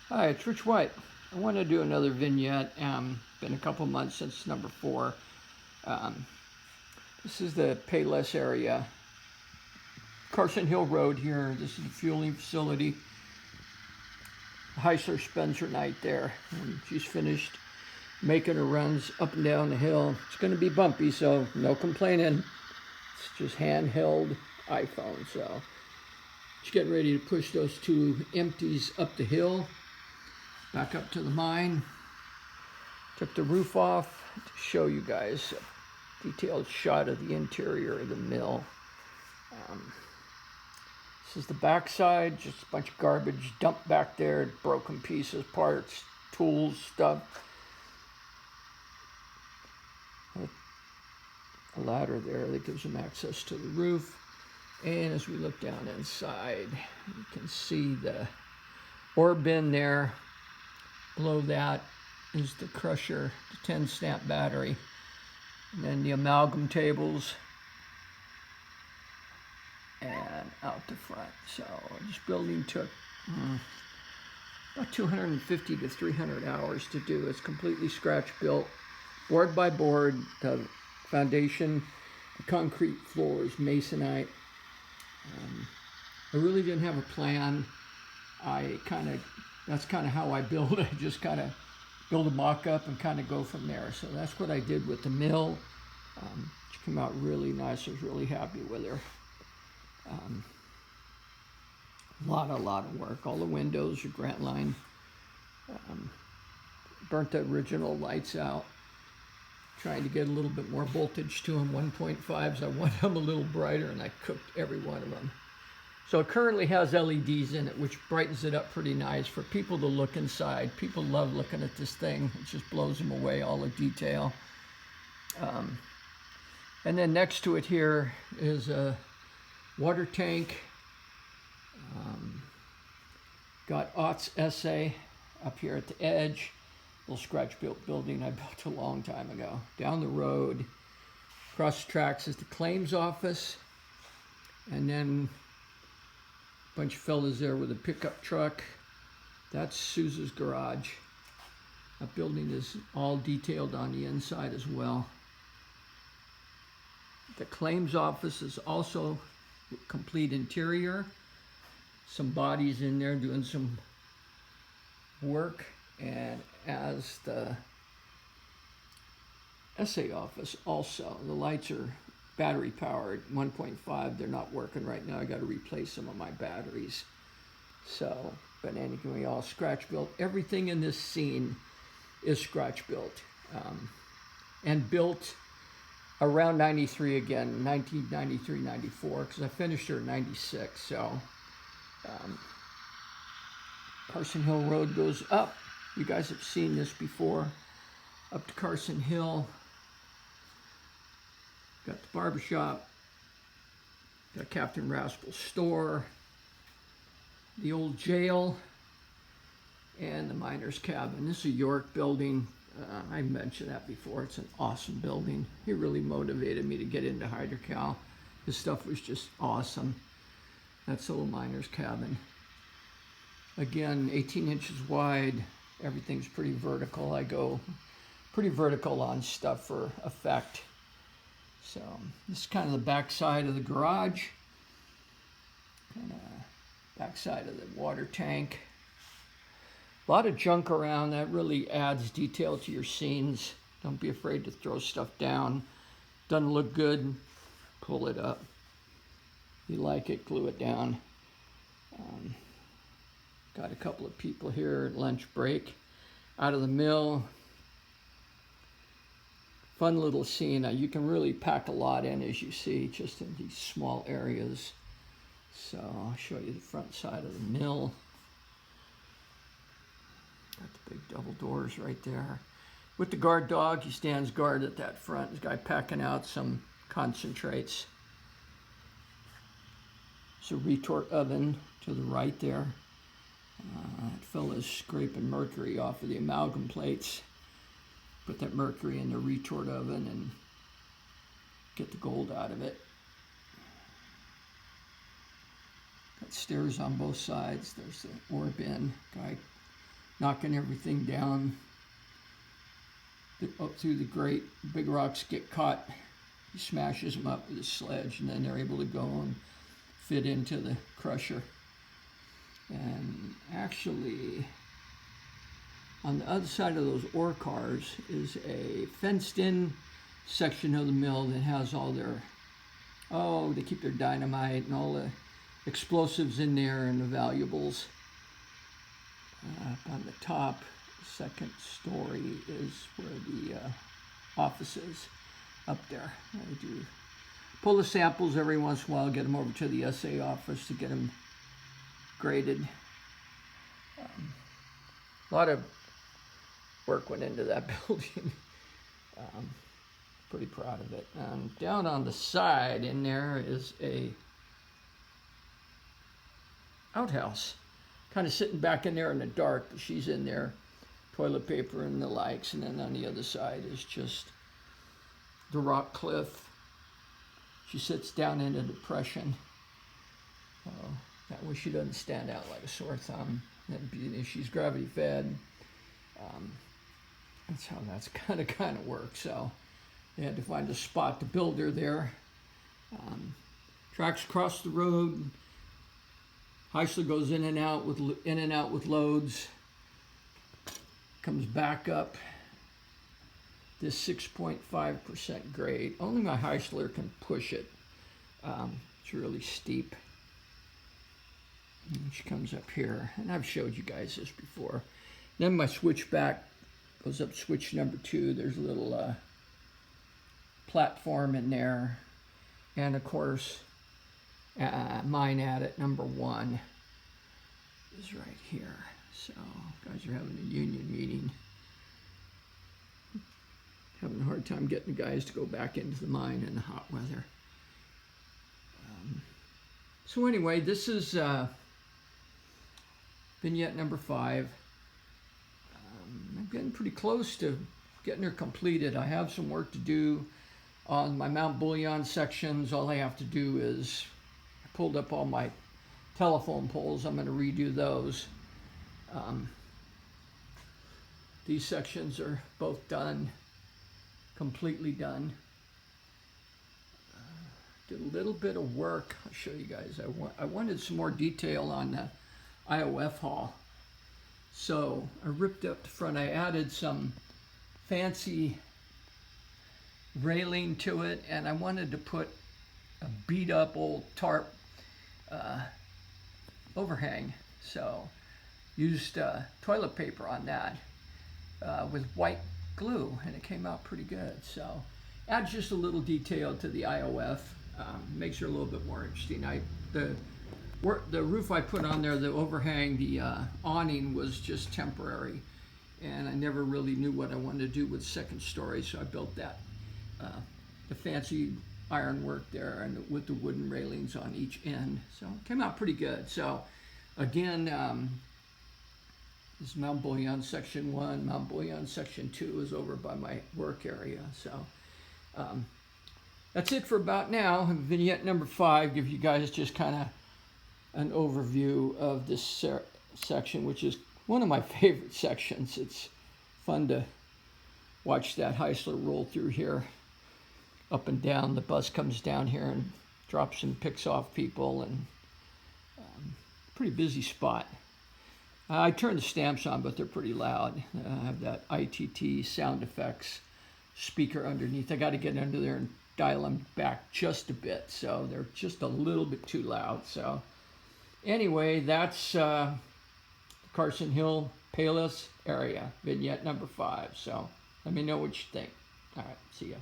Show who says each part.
Speaker 1: Hi, it's Rich White. I want to do another vignette. Been a couple months since number 4. Um, this is the Payless area. Carson Hill Road here. This is the fueling facility. Heisler spends her night there. And she's finished making her runs up and down the hill. It's going to be bumpy, so no complaining. It's just handheld iPhone. So she's getting ready to push those 2 empties up the hill. Back up to the mine. Took the roof off to show you guys a detailed shot of the interior of the mill. This is the backside, just a bunch of garbage dumped back there, broken pieces, parts, tools, stuff. A ladder there that gives them access to the roof. And as we look down inside, you can see the ore bin there. Below that is the crusher, the 10 stamp battery, and then the amalgam tables, and out the front. So this building took about 250 to 300 hours to do. It's completely scratch built, board by board. The foundation, the concrete floors, masonite. I really didn't have a plan. That's kind of how I build. I just kind of build a mock-up and kind of go from there. So that's what I did with the mill. She came out really nice. I was really happy with her. A lot of work. All the windows are Grant Line. Burnt the original lights out. Trying to get a little bit more voltage to them. 1.5s. I want them a little brighter, and I cooked every one of them. So it currently has LEDs in it, which brightens it up pretty nice for people to look inside. People love looking at this thing. It just blows them away, all the detail. And then next to it here is a water tank. Got Ott's SA up here at the edge. Little scratch-built building I built a long time ago. Down the road, across the tracks is the claims office. And then bunch of fellas there with a pickup truck. That's Sousa's garage. That building is all detailed on the inside as well. The claims office is also complete interior. Some bodies in there doing some work. And as the SA office also, the lights are battery powered, 1.5. They're not working right now. I got to replace some of my batteries. So, but anyway, we all scratch built. Everything in this scene is scratch built, and built around 93 again, 1993, 94, because I finished her in 96. So, Carson Hill Road goes up. You guys have seen this before. Up to Carson Hill. Got the barbershop, got Captain Raspel's store, the old jail, and the miner's cabin. This is a York building. I mentioned that before. It's an awesome building. He really motivated me to get into hydrocal. His stuff was just awesome. That's the little miner's cabin. Again, 18 inches wide. Everything's pretty vertical. I go pretty vertical on stuff for effect. So this is kind of the back side of the garage, kind of back side of the water tank. A lot of junk around. That really adds detail to your scenes. Don't be afraid to throw stuff down. Doesn't look good, pull it up. You like it, glue it down. Got a couple of people here at lunch break out of the mill. Fun little scene. You can really pack a lot in, as you see, just in these small areas. So I'll show you the front side of the mill. Got the big double doors right there. With the guard dog, he stands guard at that front. This guy packing out some concentrates. There's a retort oven to the right there. That fella's scraping mercury off of the amalgam plates. Put that mercury in the retort oven and get the gold out of it. Got stairs on both sides. There's the ore bin. Guy knocking everything down up through the grate. Big rocks get caught. He smashes them up with his sledge, and then they're able to go and fit into the crusher. And actually, on the other side of those ore cars is a fenced-in section of the mill that has all their, they keep their dynamite and all the explosives in there and the valuables. Up on the top, second story is where the office is, up there. I do pull the samples every once in a while, get them over to the assay office to get them graded. A lot of work went into that building. Pretty proud of it. Down on the side in there is a outhouse, kind of sitting back in there in the dark, but she's in there, toilet paper and the likes. And then on the other side is just the rock cliff. She sits down in a depression. That way she doesn't stand out like a sore thumb. She's gravity fed. That's how that's kind of works. So they had to find a spot to build her there. Tracks across the road. Heisler goes in and out with loads. Comes back up this 6.5% grade. Only my Heisler can push it. It's really steep. And she comes up here, and I've showed you guys this before. Then my switchback goes up switch number 2. There's a little platform in there, and of course mine adit number 1 is right here. So guys are having a union meeting, having a hard time getting the guys to go back into the mine in the hot weather. So anyway, this is vignette number 5. I'm getting pretty close to getting her completed. I have some work to do on my Mount Bullion sections. All I have to do is, I pulled up all my telephone poles. I'm going to redo those. These sections are both done, completely done. Did a little bit of work. I'll show you guys. I wanted some more detail on the IOF hull. So I ripped up the front. I added some fancy railing to it, and I wanted to put a beat up old tarp overhang. So used toilet paper on that with white glue, and it came out pretty good. So adds just a little detail to the IOF. Makes her a little bit more interesting. The roof I put on there, the overhang, the awning was just temporary, and I never really knew what I wanted to do with second story, so I built that. The fancy ironwork there, and with the wooden railings on each end. So it came out pretty good. So again, this is Mount Bullion section 1. Mount Bullion section 2 is over by my work area. So that's it for about now. Vignette number 5 gives you guys just kind of an overview of this section, which is one of my favorite sections. It's fun to watch that Heisler roll through here, up and down. The bus comes down here and drops and picks off people, and pretty busy spot. I turned the stamps on, but they're pretty loud. I have that ITT sound effects speaker underneath. I got to get under there and dial them back just a bit, so they're just a little bit too loud. So anyway, that's Carson Hill, Payless area, vignette number 5. So let me know what you think. All right, see ya.